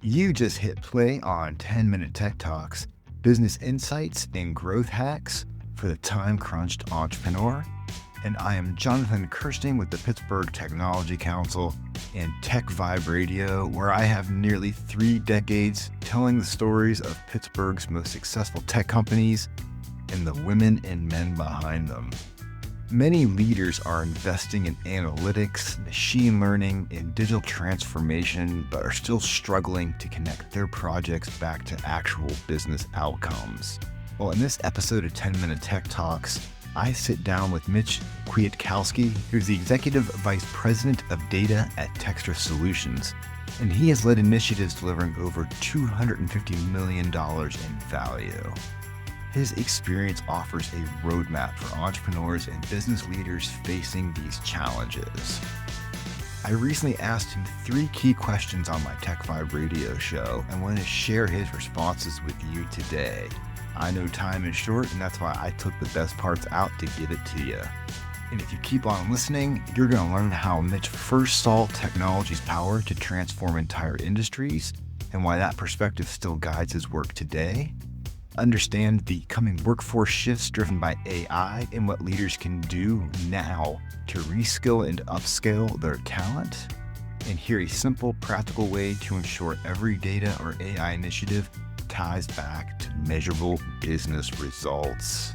You just hit play on 10-minute Tech Talks, business insights and growth hacks for the time-crunched entrepreneur. And I am Jonathan Kirsting with the Pittsburgh Technology Council and Tech Vibe Radio, where I have nearly 3 decades telling the stories of Pittsburgh's most successful tech companies and the women and men behind them. Many leaders are investing in analytics, machine learning, and digital transformation, but are still struggling to connect their projects back to actual business outcomes. Well, in this episode of 10-Minute Tech Talks, I sit down with Mitch Kwiatkowski, who's the Executive Vice President of Data at Techstra Solutions, and he has led initiatives delivering over $250 million in value. His experience offers a roadmap for entrepreneurs and business leaders facing these challenges. I recently asked him 3 key questions on my Tech Vibe radio show and want to share his responses with you today. I know time is short, and that's why I took the best parts out to give it to you. And if you keep on listening, you're going to learn how Mitch first saw technology's power to transform entire industries and why that perspective still guides his work today. Understand the coming workforce shifts driven by AI and what leaders can do now to reskill and upskill their talent. And hear a simple, practical way to ensure every data or AI initiative ties back to measurable business results.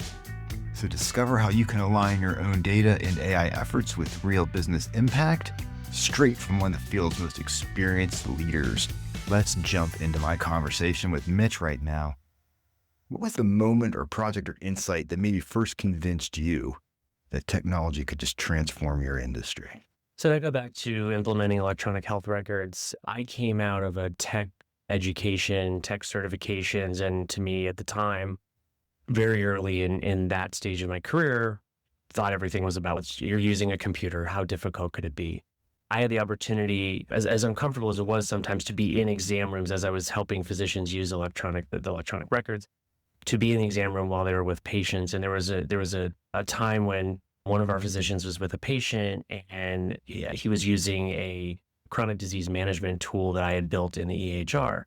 So discover how you can align your own data and AI efforts with real business impact, straight from one of the field's most experienced leaders. Let's jump into my conversation with Mitch right now. What was the moment or project or insight that maybe first convinced you that technology could just transform your industry? So I go back to implementing electronic health records. I came out of a tech education, tech certifications, and to me at the time, very early in that stage of my career, thought everything was about you're using a computer. How difficult could it be? I had the opportunity, as uncomfortable as it was sometimes, to be in exam rooms as I was helping physicians use the electronic records, to be in the exam room while they were with patients. And there was a time when one of our physicians was with a patient and he was using a chronic disease management tool that I had built in the EHR.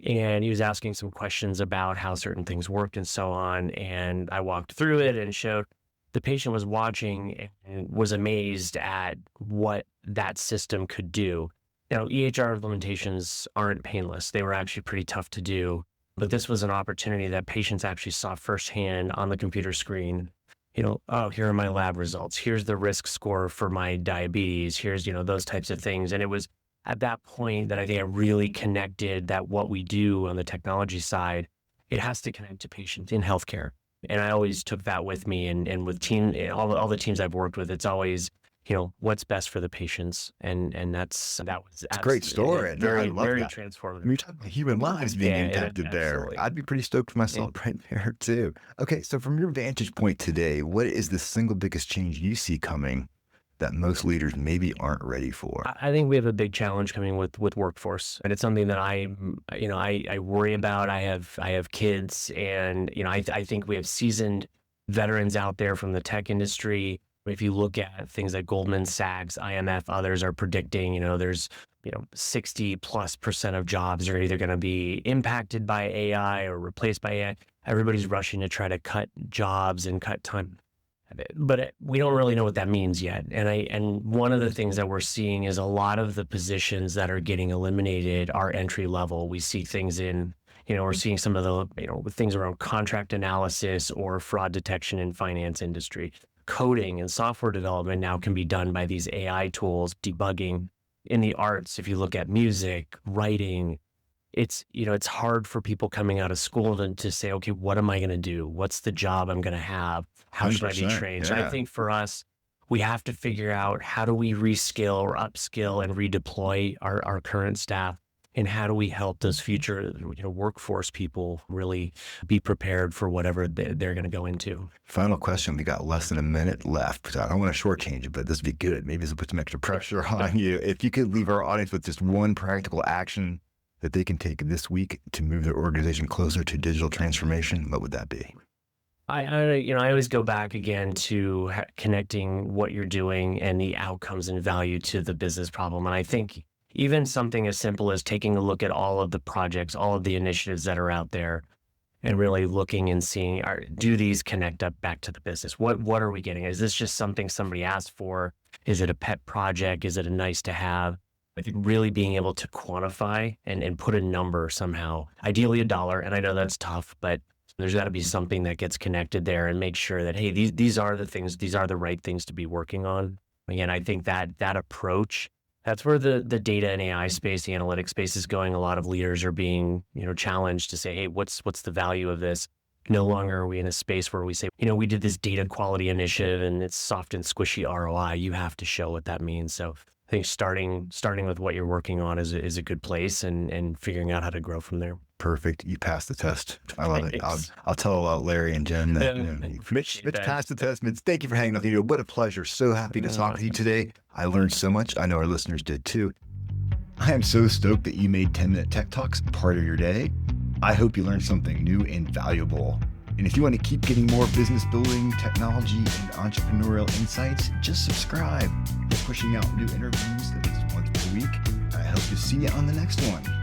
And he was asking some questions about how certain things worked and so on. And I walked through it and showed the patient was watching and was amazed at what that system could do. Now, EHR implementations aren't painless. They were actually pretty tough to do. But this was an opportunity that patients actually saw firsthand on the computer screen. Oh, here are my lab results. Here's the risk score for my diabetes. Here's, those types of things. And it was at that point that I think I really connected that what we do on the technology side, it has to connect to patients in healthcare. And I always took that with me and with all the teams I've worked with, it's always, what's best for the patients. And that was It's a great story. Very, I love very that. transformative. You're talking about human lives being impacted there. Absolutely. I'd be pretty stoked for myself right there too. Okay, so from your vantage point today, what is the single biggest change you see coming that most leaders maybe aren't ready for? I think we have a big challenge coming with workforce, and it's something that I worry about. I have kids, and I think we have seasoned veterans out there from the tech industry. If you look at things like Goldman Sachs, IMF, others are predicting, there's 60+% of jobs are either going to be impacted by AI or replaced by AI. Everybody's rushing to try to cut jobs and cut time. But we don't really know what that means yet. And one of the things that we're seeing is a lot of the positions that are getting eliminated are entry level. We see things in, we're seeing some of the, things around contract analysis or fraud detection in finance industry. Coding and software development now can be done by these AI tools. Debugging in the arts, if you look at music, writing, it's hard for people coming out of school to say, okay, what am I going to do? What's the job I'm going to have? How should I be trained? Yeah. So I think for us, we have to figure out how do we reskill or upskill and redeploy our current staff, and how do we help those future workforce people really be prepared for whatever they're going to go into. Final question. We got less than a minute left. I don't want to shortchange it, but this would be good. Maybe this will put some extra pressure on you. If you could leave our audience with just one practical action that they can take this week to move their organization closer to digital transformation, what would that be? I always go back again to connecting what you're doing and the outcomes and value to the business problem. And I think even something as simple as taking a look at all of the projects, all of the initiatives that are out there, and really looking and seeing, do these connect up back to the business? What are we getting? Is this just something somebody asked for? Is it a pet project? Is it a nice to have? I think really being able to quantify and put a number somehow, ideally $1. And I know that's tough, but there's got to be something that gets connected there and make sure that, hey, these are the things, these are the right things to be working on. Again, I think that approach, that's where the data and AI space, the analytics space is going. A lot of leaders are being, challenged to say, hey, what's the value of this? No longer are we in a space where we say, we did this data quality initiative and it's soft and squishy ROI. You have to show what that means. So I think starting with what you're working on is a good place and figuring out how to grow from there. Perfect. You passed the test. I love it. I'll tell Larry and Jen that Mitch passed the test. Mitch, thank you for hanging out with me. What a pleasure. So happy to talk with you today. I learned so much. I know our listeners did too. I am so stoked that you made 10-minute Tech Talks part of your day. I hope you learned something new and valuable. And if you want to keep getting more business building, technology, and entrepreneurial insights, just subscribe. We're pushing out new interviews at least once per week. I hope to see you on the next one.